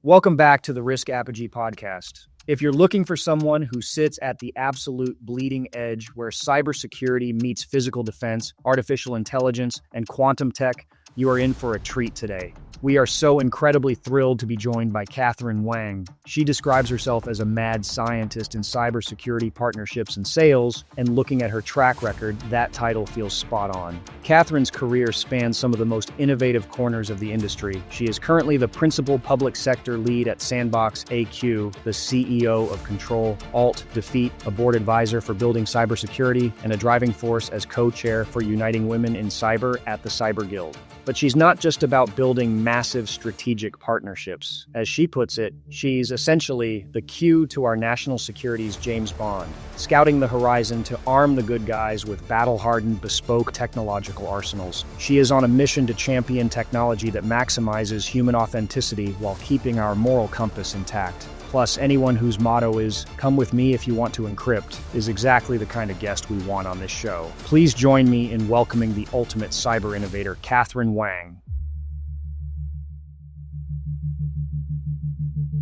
Welcome back to the Risk Apogee podcast. If you're looking for someone who sits at the absolute bleeding edge where cybersecurity meets physical defense, artificial intelligence, and quantum tech, you are in for a treat today. We are so incredibly thrilled to be joined by Kathryn Wang. She describes herself as a mad scientist in cybersecurity partnerships and sales, and looking at her track record, that title feels spot on. Kathryn's career spans some of the most innovative corners of the industry. She is currently the principal public sector lead at SandboxAQ, the CEO of CTRL+Alt+Defeat, a board advisor for building cybersecurity, and a driving force as co-chair for Uniting Women in Cyber at the Cyber Guild. But she's not just about building massive strategic partnerships. As she puts it, she's essentially the Q to our national security's James Bond, scouting the horizon to arm the good guys with battle-hardened, bespoke technological arsenals. She is on a mission to champion technology that maximizes human authenticity while keeping our moral compass intact. Plus, anyone whose motto is, "Come with me if you want to encrypt," is exactly the kind of guest we want on this show. Please join me in welcoming the ultimate cyber innovator, Kathryn Wang.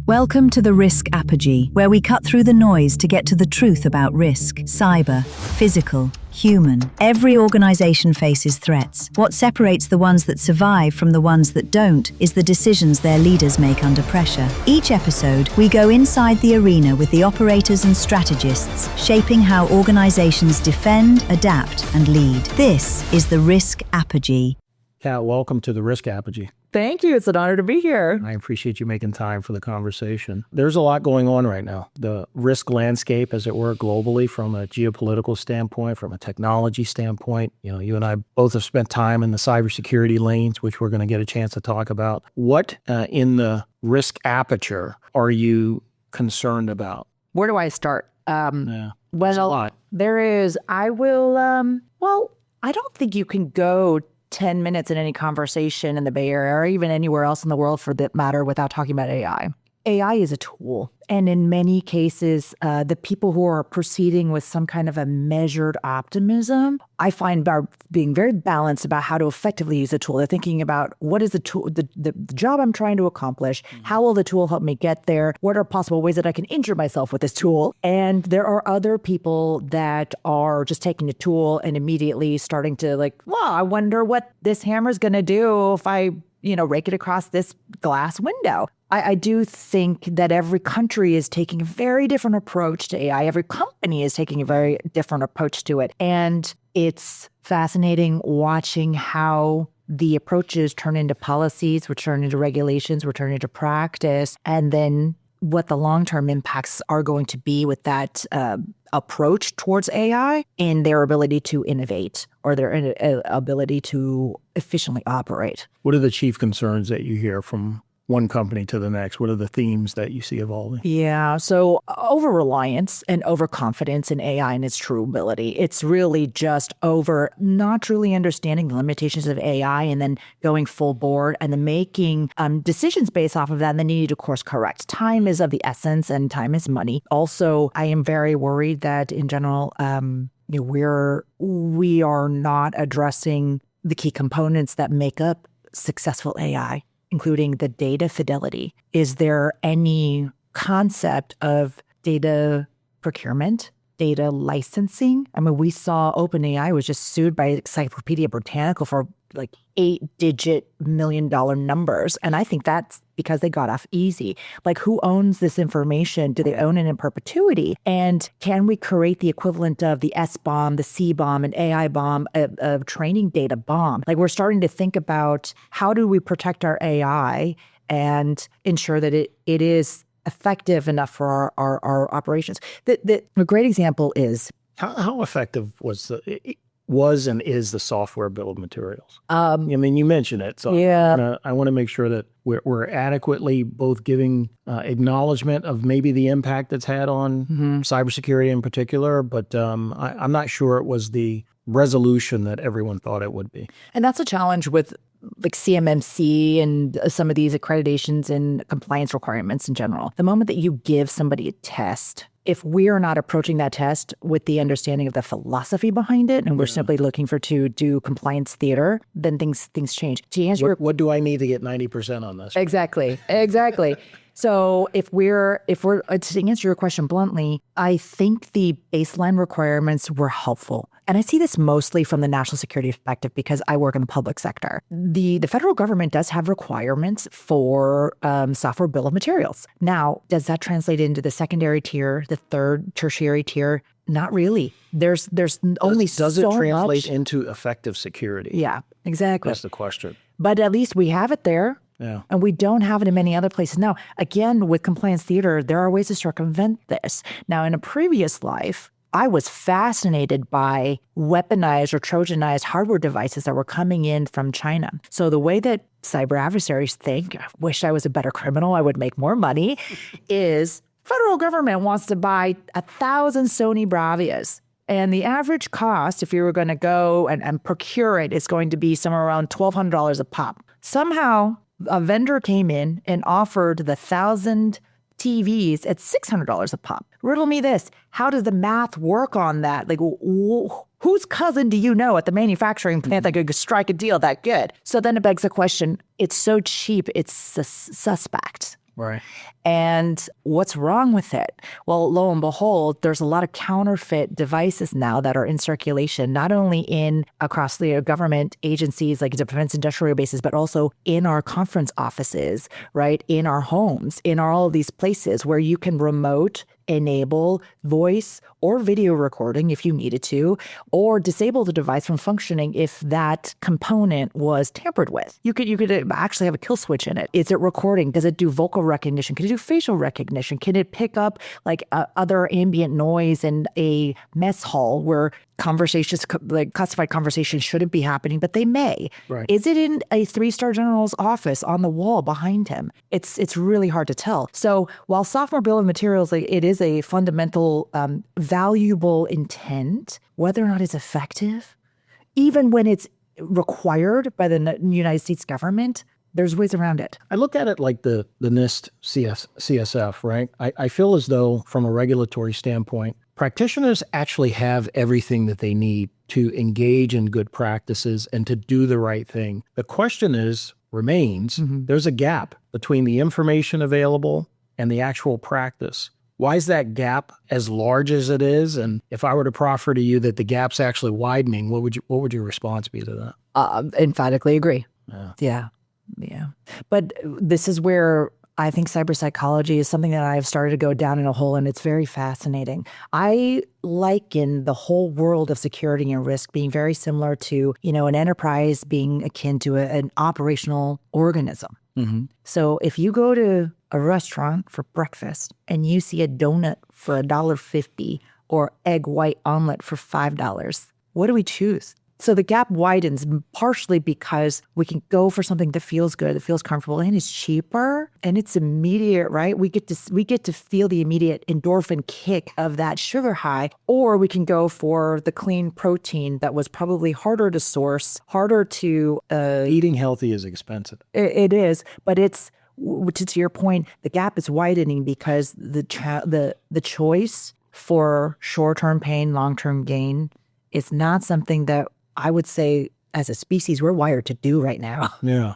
Welcome to the Risk Apogee, where we cut through the noise to get to the truth about risk. Cyber, physical, human. Every organization faces threats. What separates the ones that survive from the ones that don't is the decisions their leaders make under pressure. Each episode, we go inside the arena with the operators and strategists, shaping how organizations defend, adapt, and lead. This is the Risk Apogee. Kat, welcome to the Risk Apogee. Thank you. It's an honor to be here. I appreciate you making time for the conversation. There's a lot going on right now. The risk landscape, as it were, globally, from a geopolitical standpoint, from a technology standpoint. You and I both have spent time in the cybersecurity lanes, which we're going to get a chance to talk about. What in the risk aperture are you concerned about? Where do I start? There's a lot. There is. I don't think you can go 10 minutes in any conversation in the Bay Area or even anywhere else in the world for that matter without talking about AI. AI is a tool. And in many cases, the people who are proceeding with some kind of a measured optimism, I find are being very balanced about how to effectively use a tool. They're thinking about what is the tool, the job I'm trying to accomplish? How will the tool help me get there? What are possible ways that I can injure myself with this tool? And there are other people that are just taking a tool and immediately starting to I wonder what this hammer is going to do if I rake it across this glass window. I do think that every country is taking a very different approach to AI. Every company is taking a very different approach to it. And it's fascinating watching how the approaches turn into policies, which turn into regulations, which turn into practice, and then what the long-term impacts are going to be with that approach towards AI and their ability to innovate or their ability to efficiently operate. What are the chief concerns that you hear from one company to the next? What are the themes that you see evolving? Yeah, so over-reliance and overconfidence in AI and its true ability. It's really just over not truly understanding the limitations of AI and then going full board and then making decisions based off of that and then needing to course correct. Time is of the essence and time is money. Also, I am very worried that in general, we are not addressing the key components that make up successful AI, including the data fidelity. Is there any concept of data procurement, data licensing? I mean, we saw OpenAI was just sued by Encyclopedia Britannica for 8-digit million-dollar numbers. And I think that's because they got off easy. Who owns this information? Do they own it in perpetuity? And can we create the equivalent of the S-bomb, the C-bomb, an AI bomb, a training data bomb? We're starting to think about how do we protect our AI and ensure that it is effective enough for our operations. A great example is how effective was and is the software bill of materials? You mentioned it, so yeah. I want to make sure that we're adequately both giving acknowledgement of maybe the impact it's had on cybersecurity in particular, but I'm not sure it was the resolution that everyone thought it would be. And that's a challenge with CMMC and some of these accreditations and compliance requirements in general. The moment that you give somebody a test, if we are not approaching that test with the understanding of the philosophy behind it, and we're simply looking to do compliance theater, then things change. To answer what do I need to get 90% on this? Exactly. So if we're to answer your question bluntly, I think the baseline requirements were helpful. And I see this mostly from the national security perspective because I work in the public sector. The federal government does have requirements for software bill of materials. Now, does that translate into the secondary tier, the third tertiary tier? Not really. There's only so much. Does it translate into effective security? Yeah, exactly. That's the question. But at least we have it there. Yeah. And we don't have it in many other places. Now, again, with compliance theater, there are ways to circumvent this. Now, in a previous life, I was fascinated by weaponized or trojanized hardware devices that were coming in from China. So the way that cyber adversaries think, I wish I was a better criminal, I would make more money, is federal government wants to buy 1,000 Sony Bravias. And the average cost, if you were going to go and procure it, is going to be somewhere around $1,200 a pop. Somehow, a vendor came in and offered the 1,000 TVs at $600 a pop. Riddle me this. How does the math work on that? Like, whose cousin do you know at the manufacturing plant that could strike a deal that good? So then it begs the question, it's so cheap, it's suspect. Right. And what's wrong with it? Well, lo and behold, there's a lot of counterfeit devices now that are in circulation, not only across the government agencies like defense industrial bases, but also in our conference offices, right? In our homes, in all of these places where you can remote enable voice or video recording if you needed to, or disable the device from functioning if that component was tampered with. You could actually have a kill switch in it. Is it recording? Does it do vocal recognition? Can it do facial recognition? Can it pick up like other ambient noise in a mess hall where conversations, like classified conversations, shouldn't be happening, but they may? Right. Is it in a 3-star general's office on the wall behind him? It's really hard to tell. So while software bill of materials, like, it is a fundamental valuable intent, whether or not it's effective, even when it's required by the United States government, there's ways around it. I look at it like the NIST CSF, right? I feel as though from a regulatory standpoint, practitioners actually have everything that they need to engage in good practices and to do the right thing. The question remains, there's a gap between the information available and the actual practice. Why is that gap as large as it is? And if I were to proffer to you that the gap's actually widening, what would your response be to that? Emphatically agree. Yeah. Yeah. But this is where I think cyber psychology is something that I've started to go down in a hole, and it's very fascinating. I liken the whole world of security and risk being very similar to, an enterprise being akin to an operational organism. Mm-hmm. So if you go to a restaurant for breakfast and you see a donut for $1.50 or egg white omelet for $5, what do we choose? So the gap widens partially because we can go for something that feels good, that feels comfortable, and is cheaper, and it's immediate, right? We get to feel the immediate endorphin kick of that sugar high, or we can go for the clean protein that was probably harder to source, harder to Eating healthy is expensive. It is, but it's, to your point, the gap is widening because the choice for short-term pain, long-term gain is not something that I would say as a species we're wired to do right now. Yeah.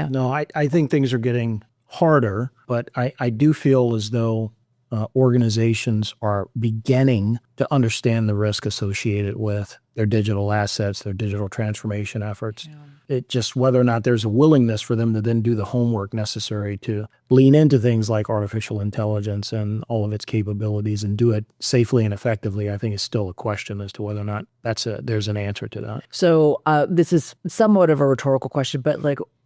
No, I think things are getting harder, but I do feel as though organizations are beginning to understand the risk associated with their digital assets, their digital transformation efforts. Yeah. It just whether or not there's a willingness for them to then do the homework necessary to lean into things like artificial intelligence and all of its capabilities and do it safely and effectively, I think is still a question as to whether or not there's an answer to that. So this is somewhat of a rhetorical question, but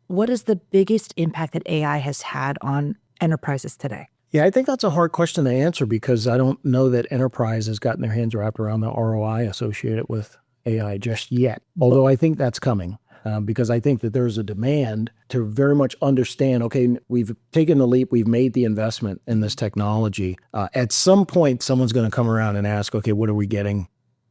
what is the biggest impact that AI has had on enterprises today? Yeah, I think that's a hard question to answer because I don't know that enterprise has gotten their hands wrapped around the ROI associated with AI just yet, although I think that's coming. Because I think that there's a demand to very much understand, okay, we've taken the leap, we've made the investment in this technology. At some point, someone's going to come around and ask, okay, what are we getting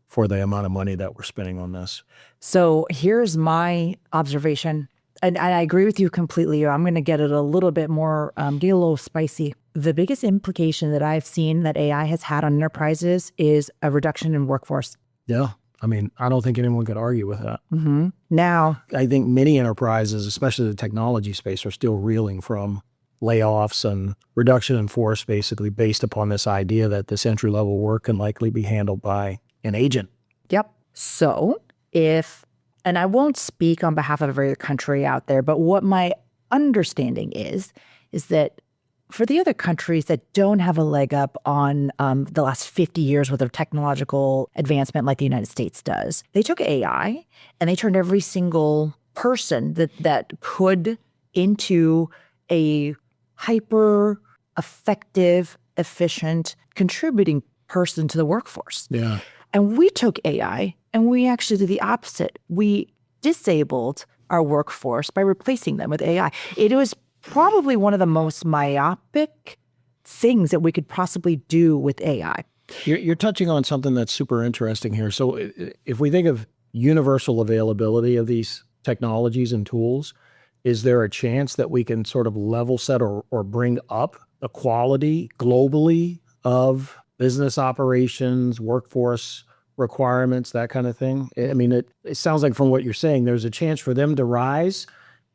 for the amount of money that we're spending on this? So here's my observation, and I agree with you completely. I'm going to get it a little bit more, get a little spicy. The biggest implication that I've seen that AI has had on enterprises is a reduction in workforce. Yeah. I mean, I don't think anyone could argue with that. Mm-hmm. Now, I think many enterprises, especially the technology space, are still reeling from layoffs and reduction in force, basically based upon this idea that this entry-level work can likely be handled by an agent. Yep. So and I won't speak on behalf of every country out there, but what my understanding is that for the other countries that don't have a leg up on the last 50 years worth of technological advancement like the United States does, they took AI and they turned every single person that could into a hyper effective, efficient, contributing person to the workforce. Yeah. And we took AI and we actually did the opposite. We disabled our workforce by replacing them with AI. It was probably one of the most myopic things that we could possibly do with AI. You're touching on something that's super interesting here. So if we think of universal availability of these technologies and tools, is there a chance that we can sort of level set or bring up the quality globally of business operations, workforce requirements, that kind of thing? I mean, it sounds like from what you're saying, there's a chance for them to rise,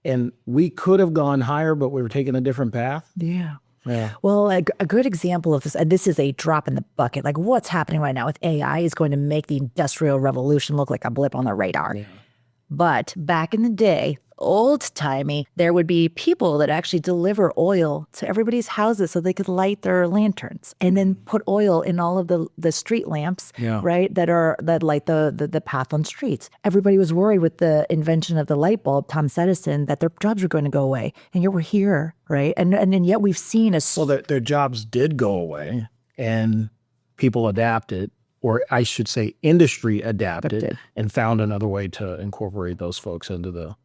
and we could have gone higher, but we were taking a different path. Yeah. Yeah. Well, a good example of this, and this is a drop in the bucket, like what's happening right now with AI is going to make the Industrial Revolution look like a blip on the radar. Yeah. But back in the day, old-timey, there would be people that actually deliver oil to everybody's houses so they could light their lanterns and then put oil in all of the street lamps, right, that light the path on streets. Everybody was worried with the invention of the light bulb, Thomas Edison, that their jobs were going to go away. And yet we're here, right? And yet we've seen Well, their jobs did go away, and people adapted, or I should say industry adapted and found another way to incorporate those folks into the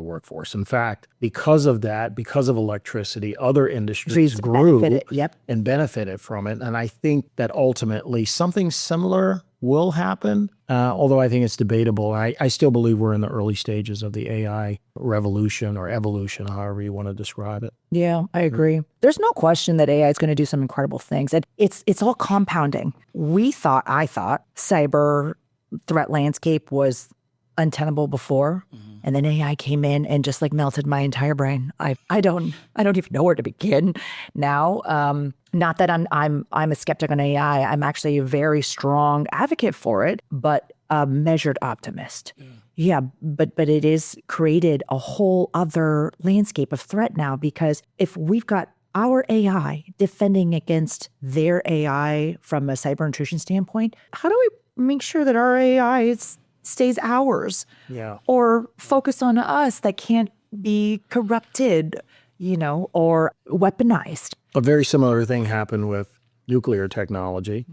workforce. In fact, because of that, because of electricity, other industries grew and benefited from it. And I think that ultimately something similar will happen, although I think it's debatable. I still believe we're in the early stages of the AI revolution or evolution, however you want to describe it. Yeah, I agree. There's no question that AI is going to do some incredible things. And it's all compounding. I thought cyber threat landscape was untenable before. And then AI came in and just like melted my entire brain. I don't even know where to begin now. Not that I'm a skeptic on AI. I'm actually a very strong advocate for it, but a measured optimist. Yeah, but it is created a whole other landscape of threat now, because if we've got our AI defending against their AI from a cyber intrusion standpoint, how do we make sure that our AI stays ours, or focus on us that can't be corrupted, or weaponized? A very similar thing happened with nuclear technology,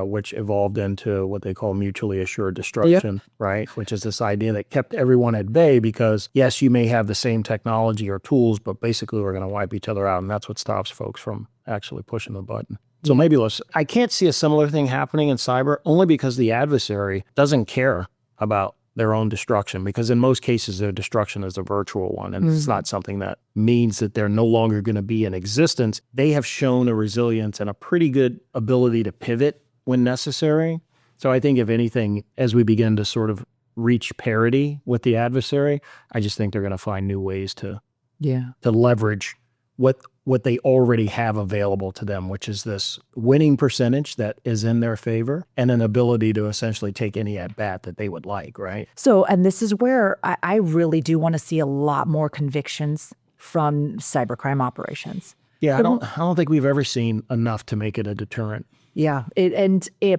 which evolved into what they call mutually assured destruction, right? Which is this idea that kept everyone at bay because, yes, you may have the same technology or tools, but basically we're going to wipe each other out. And that's what stops folks from actually pushing the button. So maybe I can't see a similar thing happening in cyber, only because the adversary doesn't care about their own destruction, because in most cases their destruction is a virtual one, and it's not something that means that they're no longer going to be in existence. They have shown a resilience and a pretty good ability to pivot when necessary. So I think if anything, as we begin to sort of reach parity with the adversary, I just think they're going to find new ways to leverage what they already have available to them, which is this winning percentage that is in their favor and an ability to essentially take any at-bat that they would like, right? So, and this is where I really do want to see a lot more convictions from cybercrime operations. Yeah, I don't think we've ever seen enough to make it a deterrent. Yeah,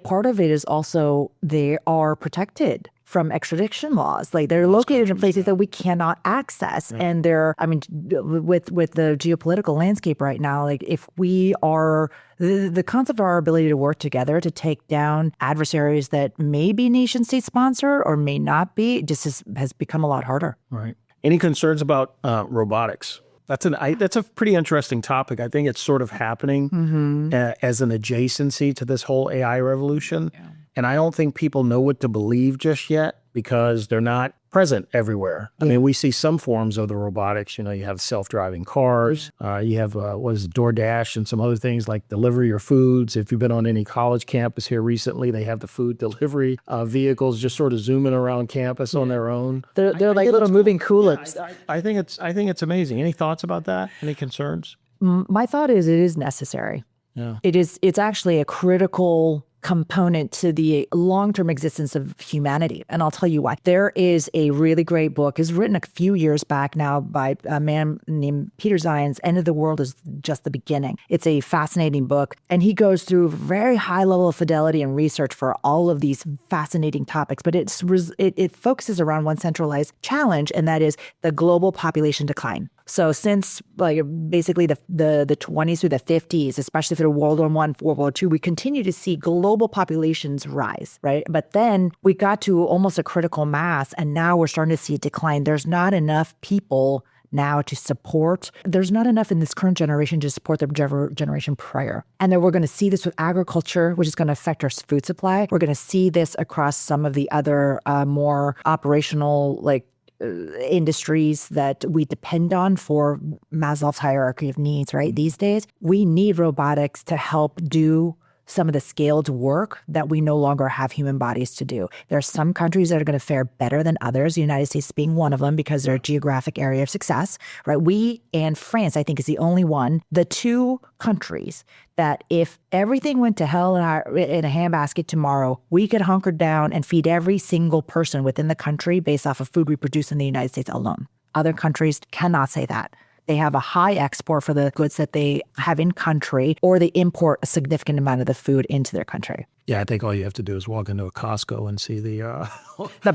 part of it is also they are protected from extradition laws. Like they're located in places that we cannot access. And with the geopolitical landscape right now, like if we are, the concept of our ability to work together to take down adversaries that may be nation state sponsored or may not be, just has become a lot harder. Right. Any concerns about robotics? That's a pretty interesting topic. I think it's sort of happening as an adjacency to this whole AI revolution. Yeah. And I don't think people know what to believe just yet because they're not present everywhere. I mean, we see some forms of the robotics. You have self-driving cars. You have DoorDash and some other things like deliver your foods. If you've been on any college campus here recently, they have the food delivery vehicles just sort of zooming around campus on their own. They're like little moving coolers. I think it's amazing. Any thoughts about that? Any concerns? My thought is it is necessary. Yeah. It's actually a critical component to the long-term existence of humanity. And I'll tell you why. There is a really great book. It's written a few years back now by a man named Peter Zions. End of the World is Just the Beginning. It's a fascinating book. And he goes through very high level of fidelity and research for all of these fascinating topics. But it focuses around one centralized challenge, and that is the global population decline. So since basically the 20s through the 50s, especially through World War I, World War II, we continue to see global populations rise, right? But then we got to almost a critical mass, and now we're starting to see a decline. There's not enough people now to support. There's not enough in this current generation to support the generation prior. And then we're going to see this with agriculture, which is going to affect our food supply. We're going to see this across some of the other more operational, industries that we depend on for Maslow's hierarchy of needs, right? These days, we need robotics to help do some of the scaled work that we no longer have human bodies to do. There are some countries that are going to fare better than others, the United States being one of them because they're a geographic area of success, right? We and France, I think, is the only one, the two countries that if everything went to hell in a handbasket tomorrow, we could hunker down and feed every single person within the country based off of food we produce in the United States alone. Other countries cannot say that. They have a high export for the goods that they have in country, or they import a significant amount of the food into their country. Yeah, I think all you have to do is walk into a Costco and see the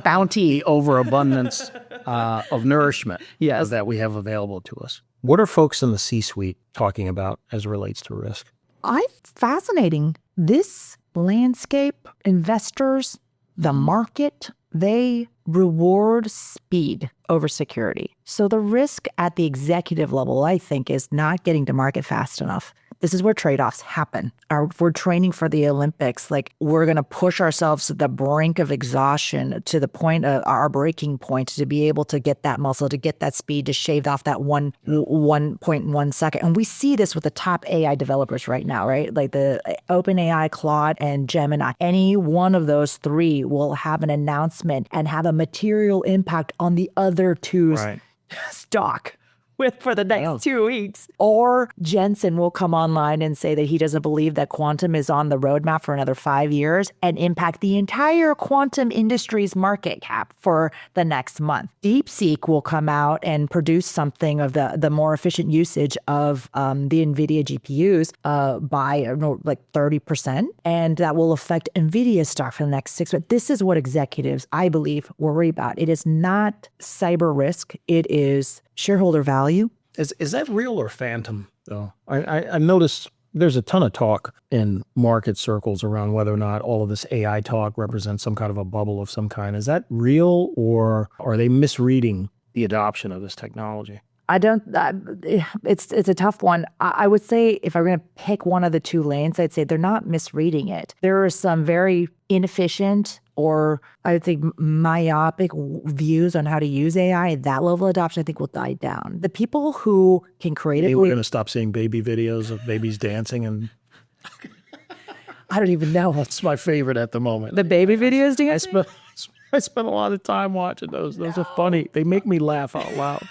bounty. the overabundance of nourishment that we have available to us. What are folks in the C-suite talking about as it relates to risk? Fascinating. This landscape, investors, the market, they reward speed over security. So the risk at the executive level, I think, is not getting to market fast enough. This is where trade-offs happen. If we're training for the Olympics, we're going to push ourselves to the brink of exhaustion, to the point of our breaking point, to be able to get that muscle, to get that speed, to shave off that 1.1 second. And we see this with the top AI developers right now, right? Like the OpenAI, Claude, and Gemini. Any one of those three will have an announcement and have a material impact on the other two's stock for the next 2 weeks. Or Jensen will come online and say that he doesn't believe that quantum is on the roadmap for another 5 years and impact the entire quantum industry's market cap for the next month. DeepSeek will come out and produce something of the more efficient usage of the NVIDIA GPUs by 30%. And that will affect NVIDIA stock for the next 6 months. This is what executives, I believe, worry about. It is not cyber risk. It is shareholder value. Is that real or phantom, though? I noticed there's a ton of talk in market circles around whether or not all of this AI talk represents some kind of a bubble of some kind. Is that real, or are they misreading the adoption of this technology? It's a tough one. I would say if I'm going to pick one of the two lanes, I'd say they're not misreading it. There are some very inefficient, or I would think myopic views on how to use AI. That level of adoption, I think, will die down. The people who can creatively... We're going to stop seeing baby videos of babies dancing, and I don't even know. That's my favorite at the moment. The baby videos dancing? I spent a lot of time watching those. Those are funny. They make me laugh out loud.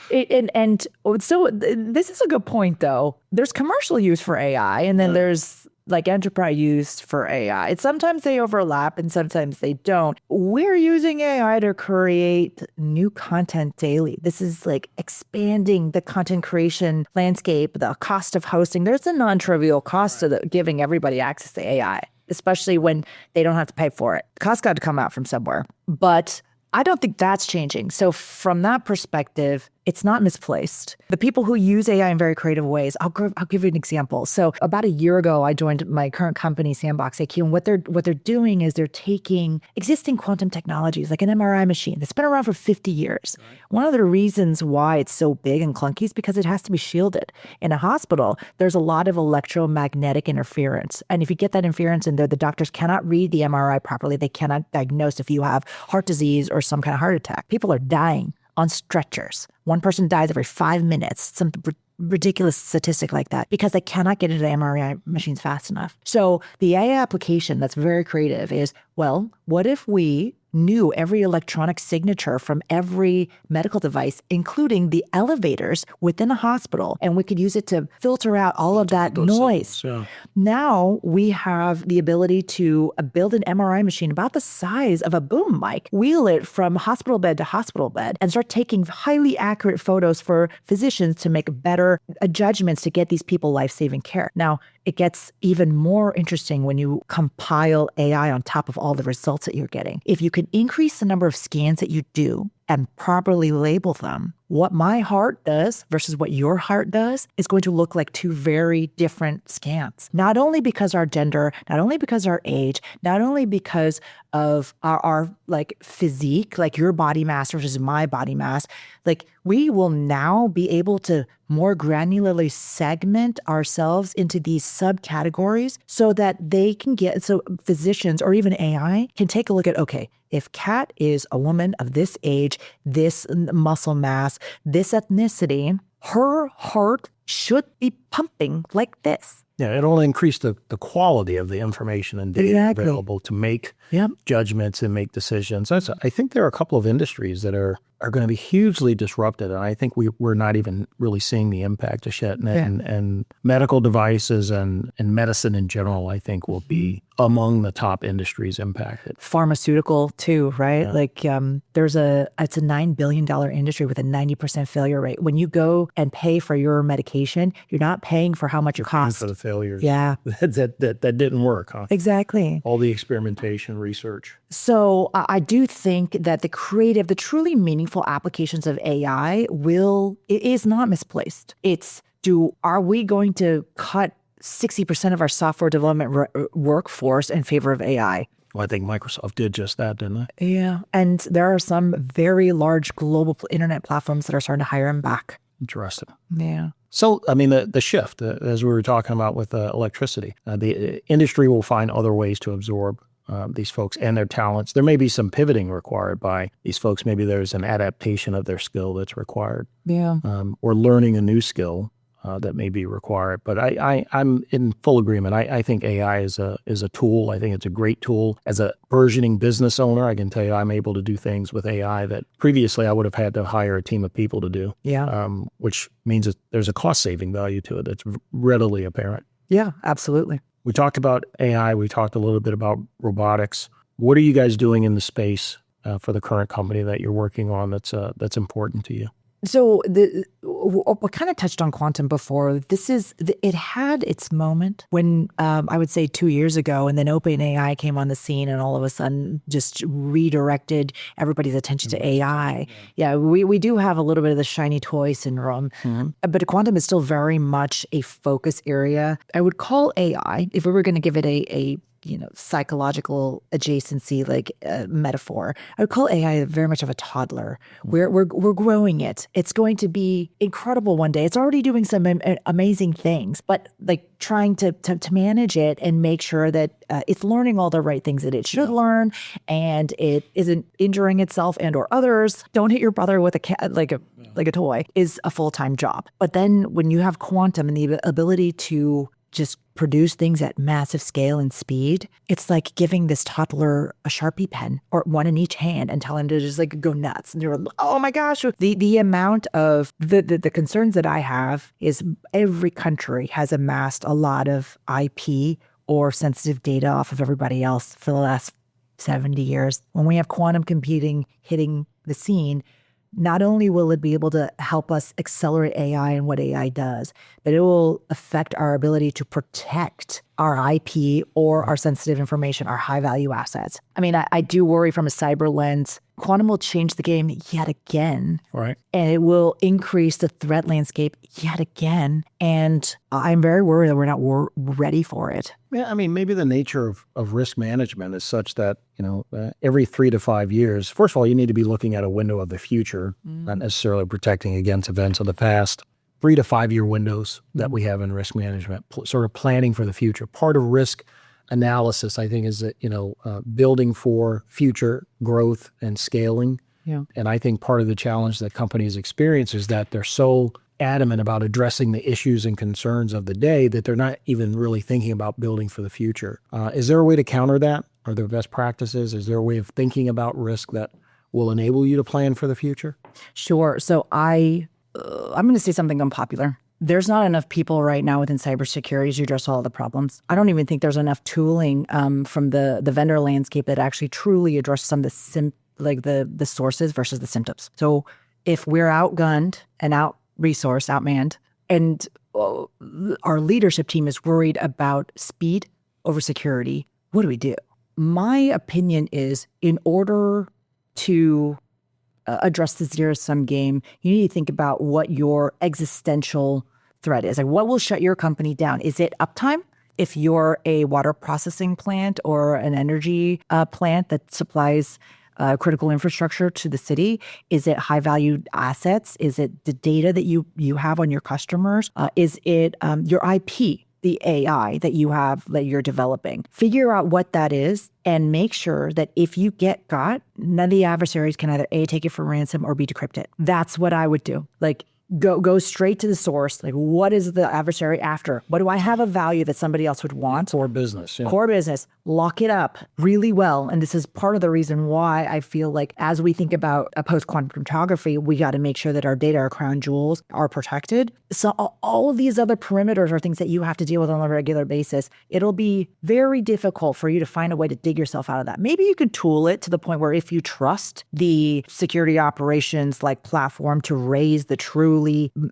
So this is a good point, though. There's commercial use for AI, and then there's enterprise use for AI. Sometimes they overlap and sometimes they don't. We're using AI to create new content daily. This is expanding the content creation landscape, the cost of hosting. There's a non-trivial cost to giving everybody access to AI, especially when they don't have to pay for it. The cost got to come out from somewhere. But I don't think that's changing. So from that perspective, it's not misplaced. The people who use AI in very creative ways, I'll give you an example. So about a year ago, I joined my current company, SandboxAQ, and what they're doing is they're taking existing quantum technologies, like an MRI machine that's been around for 50 years. Right. One of the reasons why it's so big and clunky is because it has to be shielded. In a hospital, there's a lot of electromagnetic interference. And if you get that interference in there, the doctors cannot read the MRI properly. They cannot diagnose if you have heart disease or some kind of heart attack. People are dying on stretchers. One person dies every 5 minutes, some ridiculous statistic like that, because they cannot get into the MRI machines fast enough. So the AI application that's very creative is, well, what if we knew every electronic signature from every medical device, including the elevators within a hospital, and we could use it to filter out all of that noise. Signals, yeah. Now we have the ability to build an MRI machine about the size of a boom mic, wheel it from hospital bed to hospital bed, and start taking highly accurate photos for physicians to make better judgments to get these people life-saving care. Now, it gets even more interesting when you compile AI on top of all the results that you're getting. If you can increase the number of scans that you do and properly label them, what my heart does versus what your heart does is going to look like two very different scans. Not only because our gender, not only because our age, not only because of our like physique, like your body mass versus my body mass, like we will now be able to more granularly segment ourselves into these subcategories so that they can get, so physicians or even AI can take a look at, okay, if Kat is a woman of this age, this muscle mass, this ethnicity, her heart should be pumping like this. Yeah, it'll increase the quality of the information and data available to make judgments and make decisions. I think there are a couple of industries that are going to be hugely disrupted, and I think we're not even really seeing the impact just yet. And medical devices and medicine in general, I think, will be among the top industries impacted. Pharmaceutical too, right? Yeah. Like it's a $9 billion industry with a 90% failure rate. When you go and pay for your medication, you're not paying for how much it costs. For the failures. Yeah. that didn't work, huh? Exactly. All the experimentation, research. So I do think that the truly meaningful applications of AI is not misplaced. Are we going to cut 60% of our software development workforce in favor of AI? Well, I think Microsoft did just that, didn't they? Yeah. And there are some very large global internet platforms that are starting to hire them back. Interesting. Yeah. So, I mean, the shift, as we were talking about with electricity, the industry will find other ways to absorb these folks and their talents. There may be some pivoting required by these folks. Maybe there's an adaptation of their skill that's required. Yeah. Or learning a new skill that may be required. But I'm in full agreement. I think AI is a tool. I think it's a great tool. As a burgeoning business owner, I can tell you I'm able to do things with AI that previously I would have had to hire a team of people to do. Yeah. Which means that there's a cost-saving value to it that's readily apparent. Yeah, absolutely. We talked about AI. We talked a little bit about robotics. What are you guys doing in the space for the current company that you're working on that's important to you? So we kind of touched on quantum before. It had its moment when I would say 2 years ago, and then OpenAI came on the scene, and all of a sudden just redirected everybody's attention to AI. Yeah, we do have a little bit of the shiny toy syndrome, but quantum is still very much a focus area. I would call AI, if we were going to give it a psychological adjacency, like metaphor, I would call AI very much of a toddler. We're growing it. It's going to be incredible one day. It's already doing some amazing things, but like trying to manage it and make sure that it's learning all the right things that it should learn, and it isn't injuring itself and or others. Don't hit your brother with a cat like a toy is a full-time job. But then when you have quantum and the ability to just produce things at massive scale and speed, it's like giving this toddler a Sharpie pen or one in each hand and telling him to just like go nuts. And you're like, oh my gosh. The amount of the concerns that I have is every country has amassed a lot of IP or sensitive data off of everybody else for the last 70 years. When we have quantum computing hitting the scene, not only will it be able to help us accelerate AI and what AI does, but it will affect our ability to protect our IP or our sensitive information, our high-value assets. I mean, I do worry from a cyber lens. Quantum will change the game yet again. Right. And it will increase the threat landscape yet again. And I'm very worried that we're not ready for it. Yeah, I mean, maybe the nature of risk management is such that, every 3 to 5 years, first of all, you need to be looking at a window of the future, not necessarily protecting against events of the past. 3 to 5 year windows that we have in risk management, sort of planning for the future. Part of risk analysis, I think, is that, building for future growth and scaling. Yeah. And I think part of the challenge that companies experience is that they're so adamant about addressing the issues and concerns of the day that they're not even really thinking about building for the future. Is there a way to counter that? Are there best practices? Is there a way of thinking about risk that will enable you to plan for the future? Sure. So I'm going to say something unpopular. There's not enough people right now within cybersecurity to address all the problems. I don't even think there's enough tooling from the vendor landscape that actually truly addresses some of the sources versus the symptoms. So if we're outgunned and out-resourced, outmanned, and our leadership team is worried about speed over security, what do we do? My opinion is, in order to address the zero-sum game, you need to think about what your existential threat is. Like, what will shut your company down? Is it uptime? If you're a water processing plant or an energy plant that supplies critical infrastructure to the city, is it high-value assets? Is it the data that you have on your customers? Is it your IP? The AI that you have, that you're developing. Figure out what that is and make sure that if you get got, none of the adversaries can either A, take it for ransom or B, decrypt it. That's what I would do. Like, go straight to the source. Like, what is the adversary after? What do I have of value that somebody else would want? Core business. Yeah. Core business. Lock it up really well. And this is part of the reason why I feel like as we think about a post-quantum cryptography, we got to make sure that our data, our crown jewels, are protected. So all of these other perimeters are things that you have to deal with on a regular basis. It'll be very difficult for you to find a way to dig yourself out of that. Maybe you could tool it to the point where if you trust the security operations like platform to raise the truly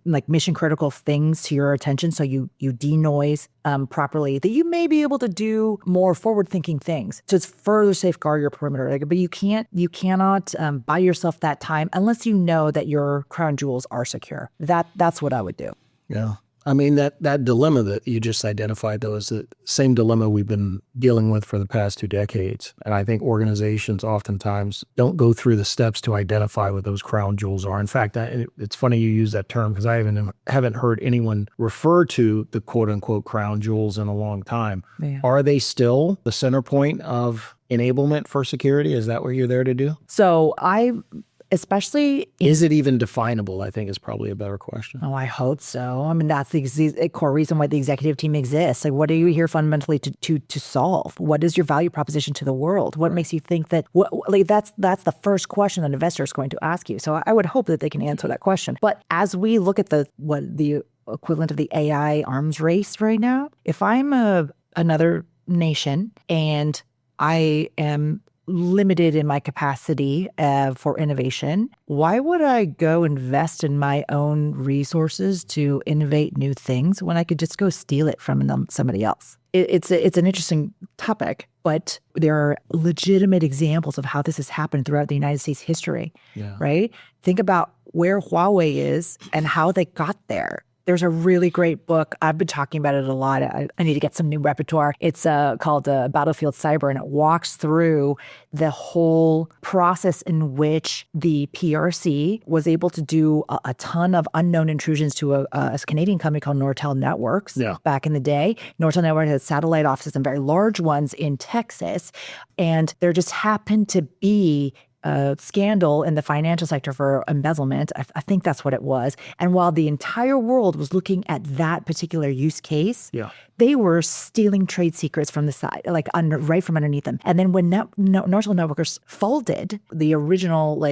like mission critical things to your attention, so you denoise properly, that you may be able to do more forward thinking things to further safeguard your perimeter. Like, but you cannot buy yourself that time unless you know that your crown jewels are secure. That's what I would do. Yeah. I mean, that dilemma that you just identified, though, is the same dilemma we've been dealing with for the past 2 decades. And I think organizations oftentimes don't go through the steps to identify what those crown jewels are. In fact, it's funny you use that term, because I haven't heard anyone refer to the quote-unquote crown jewels in a long time. Yeah. Are they still the center point of enablement for security? Is that what you're there to do? So is it even definable, I think is probably a better question. Oh, I hope so. I mean, that's the core reason why the executive team exists. Like, what are you here fundamentally to solve? What is your value proposition to the world? What makes you think that, that's the first question an investor is going to ask you. So I would hope that they can answer that question. But as we look at the equivalent of the AI arms race right now, if I'm another nation and I am limited in my capacity for innovation, why would I go invest in my own resources to innovate new things when I could just go steal it from somebody else? It's an interesting topic, but there are legitimate examples of how this has happened throughout the United States history, right? Think about where Huawei is and how they got there. There's a really great book. I've been talking about it a lot. I need to get some new repertoire. It's called Battlefield Cyber, and it walks through the whole process in which the PRC was able to do a ton of unknown intrusions to a Canadian company called Nortel Networks back in the day. Nortel Networks had satellite offices and very large ones in Texas, and there just happened to be a scandal in the financial sector for embezzlement. I think that's what it was. And while the entire world was looking at that particular use case, they were stealing trade secrets from the side, like right from underneath them. And then when Nortel Networks folded, the original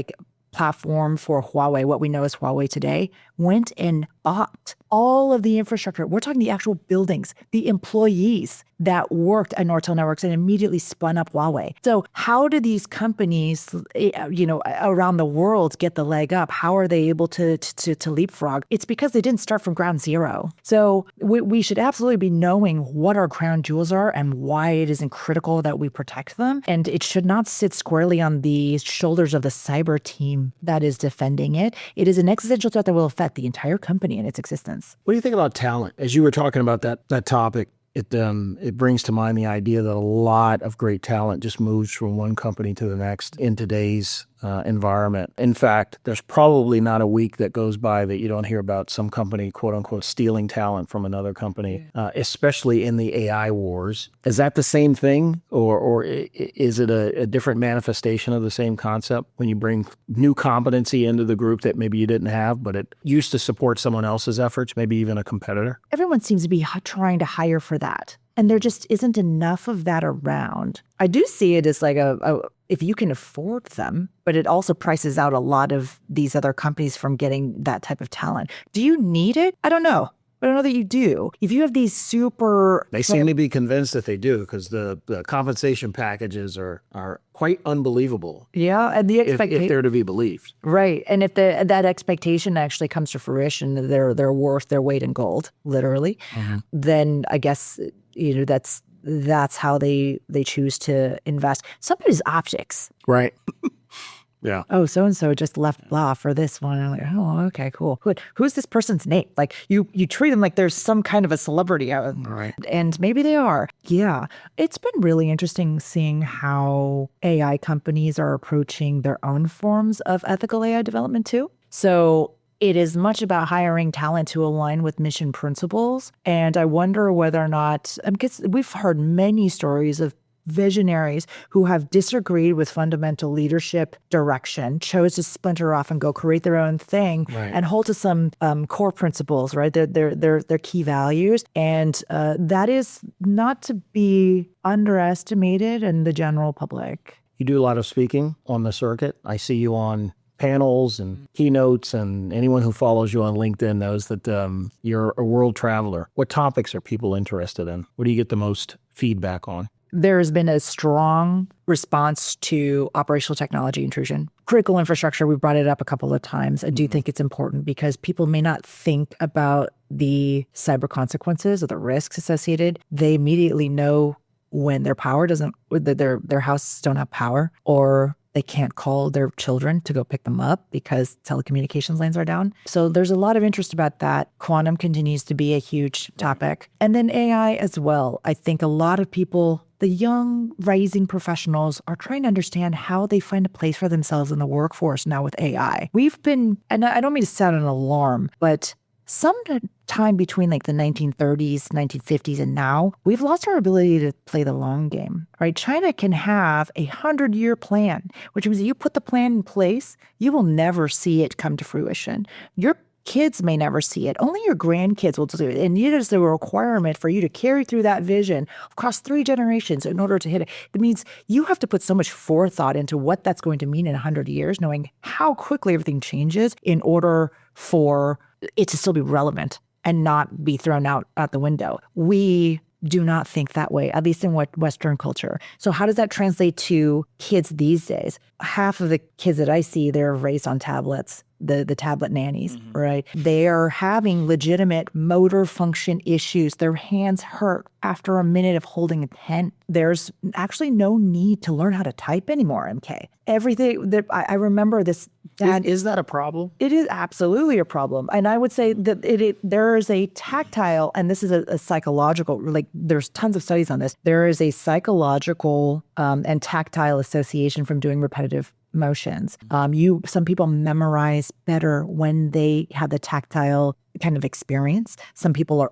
platform for Huawei, what we know as Huawei today, went and bought all of the infrastructure. We're talking the actual buildings, the employees that worked at Nortel Networks, and immediately spun up Huawei. So how do these companies, around the world get the leg up? How are they able to leapfrog? It's because they didn't start from ground zero. So we should absolutely be knowing what our crown jewels are and why it is critical that we protect them. And it should not sit squarely on the shoulders of the cyber team that is defending it. It is an existential threat that will affect the entire company and its existence. What do you think about talent? As you were talking about that topic, it brings to mind the idea that a lot of great talent just moves from one company to the next in today's environment. In fact, there's probably not a week that goes by that you don't hear about some company, quote unquote, stealing talent from another company, especially in the AI wars. Is that the same thing, or is it a different manifestation of the same concept when you bring new competency into the group that maybe you didn't have, but it used to support someone else's efforts, maybe even a competitor? Everyone seems to be trying to hire for that. And there just isn't enough of that around. I do see it as like if you can afford them, but it also prices out a lot of these other companies from getting that type of talent. Do you need it? I don't know. But I don't know that you do. If you have these super... They seem to be convinced that they do, because the compensation packages are quite unbelievable. Yeah, and the expectation... If they're to be believed. Right. And if that expectation actually comes to fruition, they're worth their weight in gold, literally, then I guess, that's how they choose to invest. Somebody's optics. Right. Yeah. Oh, so-and-so just left blah for this one. I'm like, oh, okay, cool. Who's this person's name? Like you treat them like there's some kind of a celebrity out. Right. And maybe they are. Yeah. It's been really interesting seeing how AI companies are approaching their own forms of ethical AI development too. So it is much about hiring talent to align with mission principles. And I wonder whether or not, because we've heard many stories of visionaries who have disagreed with fundamental leadership direction, chose to splinter off and go create their own thing, and hold to some core principles, right? Their key values. And that is not to be underestimated in the general public. You do a lot of speaking on the circuit. I see you on panels and keynotes, and anyone who follows you on LinkedIn knows that you're a world traveler. What topics are people interested in? What do you get the most feedback on? There has been a strong response to operational technology intrusion. Critical infrastructure, we brought it up a couple of times. I do think it's important because people may not think about the cyber consequences or the risks associated. They immediately know when their power doesn't, their houses don't have power, or they can't call their children to go pick them up because telecommunications lines are down. So there's a lot of interest about that. Quantum continues to be a huge topic. And then AI as well. I think a lot of people, the young rising professionals, are trying to understand how they find a place for themselves in the workforce now with AI. We've been, and I don't mean to sound an alarm, but sometime between like the 1930s, 1950s, and now, we've lost our ability to play the long game, right? China can have a 100-year plan, which means that you put the plan in place, you will never see it come to fruition. Your kids may never see it. Only your grandkids will do it. And it is a requirement for you to carry through that vision across 3 generations in order to hit it. It means you have to put so much forethought into what that's going to mean in 100 years, knowing how quickly everything changes in order for it to still be relevant and not be thrown out the window. We do not think that way, at least in Western culture. So how does that translate to kids these days? Half of the kids that I see, they're raised on tablets, the tablet nannies, right? They are having legitimate motor function issues. Their hands hurt after a minute of holding a pen. There's actually no need to learn how to type anymore, MK. Everything that I remember this. Dad, is that a problem? It is absolutely a problem. And I would say that there is a tactile, and this is a psychological, like there's tons of studies on this. There is a psychological and tactile association from doing repetitive motions. Some people memorize better when they have the tactile kind of experience. Some people are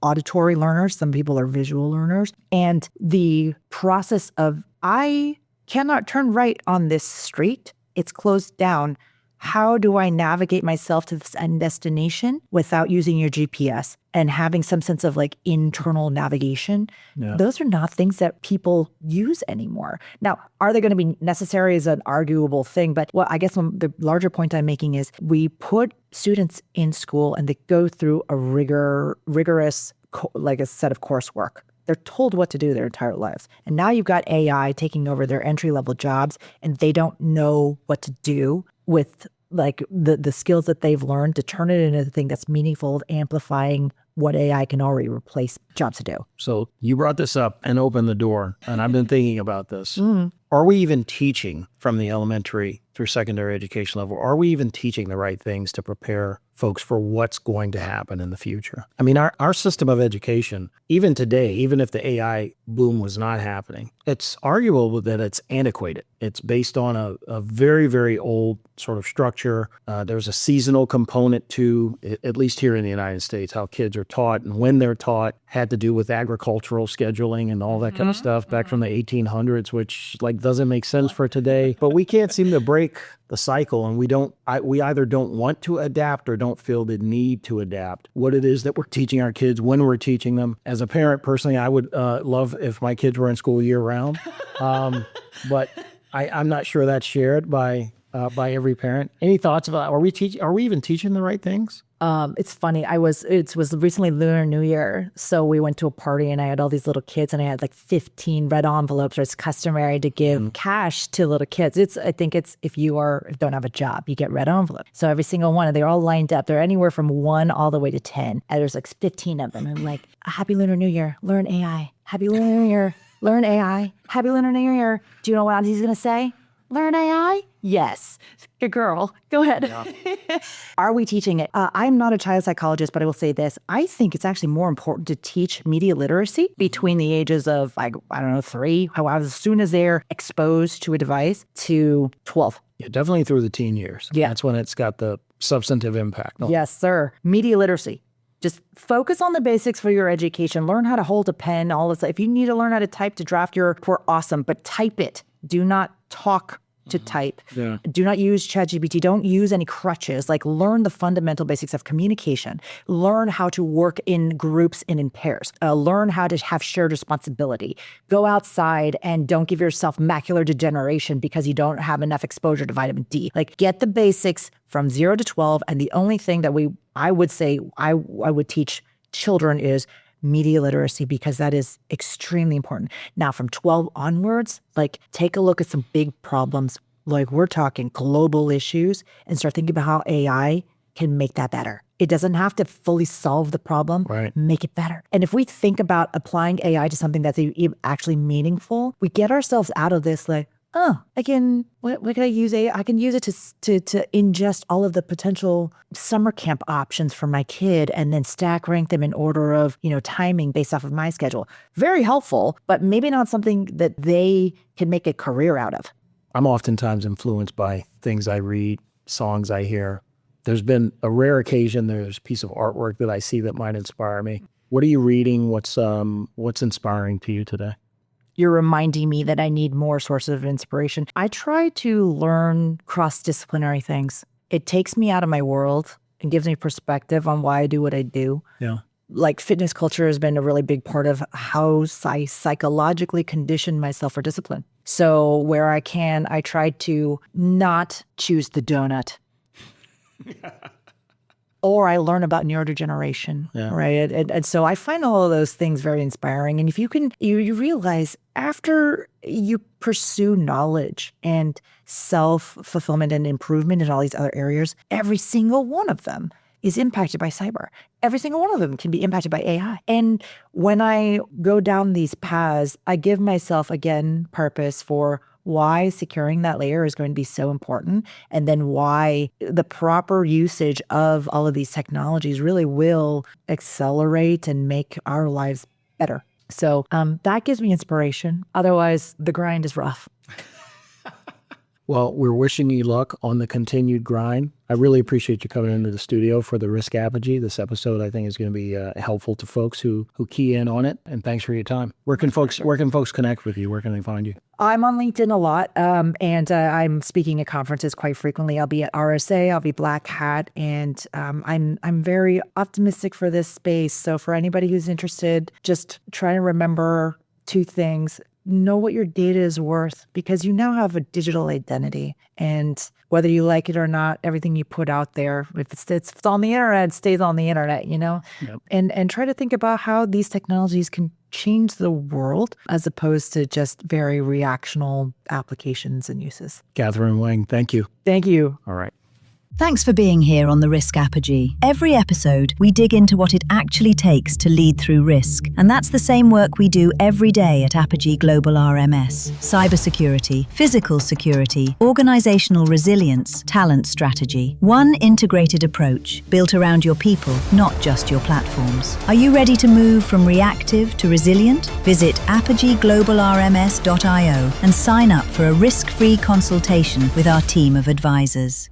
auditory learners. Some people are visual learners. And the process of, I cannot turn right on this street. It's closed down. How do I navigate myself to this end destination without using your GPS and having some sense of like internal navigation? Yeah. Those are not things that people use anymore. Now, are they going to be necessary is an arguable thing. But I guess the larger point I'm making is we put students in school and they go through a rigorous, like a set of coursework. They're told what to do their entire lives. And now you've got AI taking over their entry-level jobs, and they don't know what to do with like the skills that they've learned to turn it into a thing that's meaningful, amplifying what AI can already replace jobs to do. So you brought this up and opened the door, and I've been thinking about this. Are we even teaching from the elementary through secondary education level? Are we even teaching the right things to prepare folks for what's going to happen in the future? I mean, our system of education, even today, even if the AI boom was not happening, it's arguable that it's antiquated. It's based on a very, very old sort of structure. There's a seasonal component to, at least here in the United States, how kids are taught and when they're taught had to do with agricultural scheduling and all that kind of stuff back from the 1800s, which like doesn't make sense for today. But we can't seem to break the cycle, and we either don't want to adapt or don't feel the need to adapt what it is that we're teaching our kids when we're teaching them. As a parent, personally, I would love if my kids were in school year round, but I'm not sure that's shared by every parent. Any thoughts about, are we even teaching the right things? It's funny. It was recently Lunar New Year. So we went to a party and I had all these little kids and I had like 15 red envelopes, or it's customary to give cash to little kids. I think if you don't have a job, you get red envelopes. So every single one, and they're all lined up. They're anywhere from 1 all the way to 10. And there's like 15 of them. And I'm like, Happy Lunar New Year, learn AI. Happy Lunar New Year, learn AI. Happy Lunar New Year. Do you know what he's going to say? Learn AI? Yes. Good girl. Go ahead. Yeah. Are we teaching it? I'm not a child psychologist, but I will say this. I think it's actually more important to teach media literacy between the ages of, like, I don't know, 3, however, as soon as they're exposed to a device, to 12. Yeah, definitely through the teen years. Yeah. That's when it's got the substantive impact. Yes, sir. Media literacy. Just focus on the basics for your education. Learn how to hold a pen, all this. If you need to learn how to type to draft your report, awesome, but type it. Do not talk to type. Yeah. Do not use ChatGPT. Don't use any crutches. Like, learn the fundamental basics of communication. Learn how to work in groups and in pairs. Learn how to have shared responsibility. Go outside and don't give yourself macular degeneration because you don't have enough exposure to vitamin D. Like, get the basics from 0 to 12. And the only thing that I would say I would teach children is media literacy, because that is extremely important. Now, from 12 onwards, like, take a look at some big problems. Like, we're talking global issues, and start thinking about how AI can make that better. It doesn't have to fully solve the problem, right? Make it better. And if we think about applying AI to something that's actually meaningful, we get ourselves out of this, like, what can I use AI? I can use it to ingest all of the potential summer camp options for my kid and then stack rank them in order of, timing based off of my schedule. Very helpful, but maybe not something that they can make a career out of. I'm oftentimes influenced by things I read, songs I hear. There's been a rare occasion, there's a piece of artwork that I see that might inspire me. What are you reading? What's inspiring to you today? You're reminding me that I need more sources of inspiration. I try to learn cross-disciplinary things. It takes me out of my world and gives me perspective on why I do what I do. Yeah. Like, fitness culture has been a really big part of how I psychologically condition myself for discipline. So where I can, I try to not choose the donut. Or I learn about neurodegeneration, right? And so I find all of those things very inspiring. And if you realize after you pursue knowledge and self-fulfillment and improvement in all these other areas, every single one of them is impacted by cyber. Every single one of them can be impacted by AI. And when I go down these paths, I give myself, again, purpose for why securing that layer is going to be so important, and then why the proper usage of all of these technologies really will accelerate and make our lives better. So that gives me inspiration. Otherwise, the grind is rough. Well, we're wishing you luck on the continued grind. I really appreciate you coming into the studio for the Risk Apogee. This episode, I think, is going to be helpful to folks who key in on it. And thanks for your time. Where can folks connect with you? Where can they find you? I'm on LinkedIn a lot, and I'm speaking at conferences quite frequently. I'll be at RSA, I'll be Black Hat, and I'm very optimistic for this space. So for anybody who's interested, just try to remember 2 things. Know what your data is worth, because you now have a digital identity, and whether you like it or not, everything you put out there, if it's on the internet, it stays on the internet, Yep. And try to think about how these technologies can change the world as opposed to just very reactional applications and uses. Kathryn Wang, thank you. Thank you. All right. Thanks for being here on the Risk Apogee. Every episode, we dig into what it actually takes to lead through risk. And that's the same work we do every day at Apogee Global RMS. Cybersecurity, physical security, organizational resilience, talent strategy. One integrated approach built around your people, not just your platforms. Are you ready to move from reactive to resilient? Visit apogeeglobalrms.io and sign up for a risk-free consultation with our team of advisors.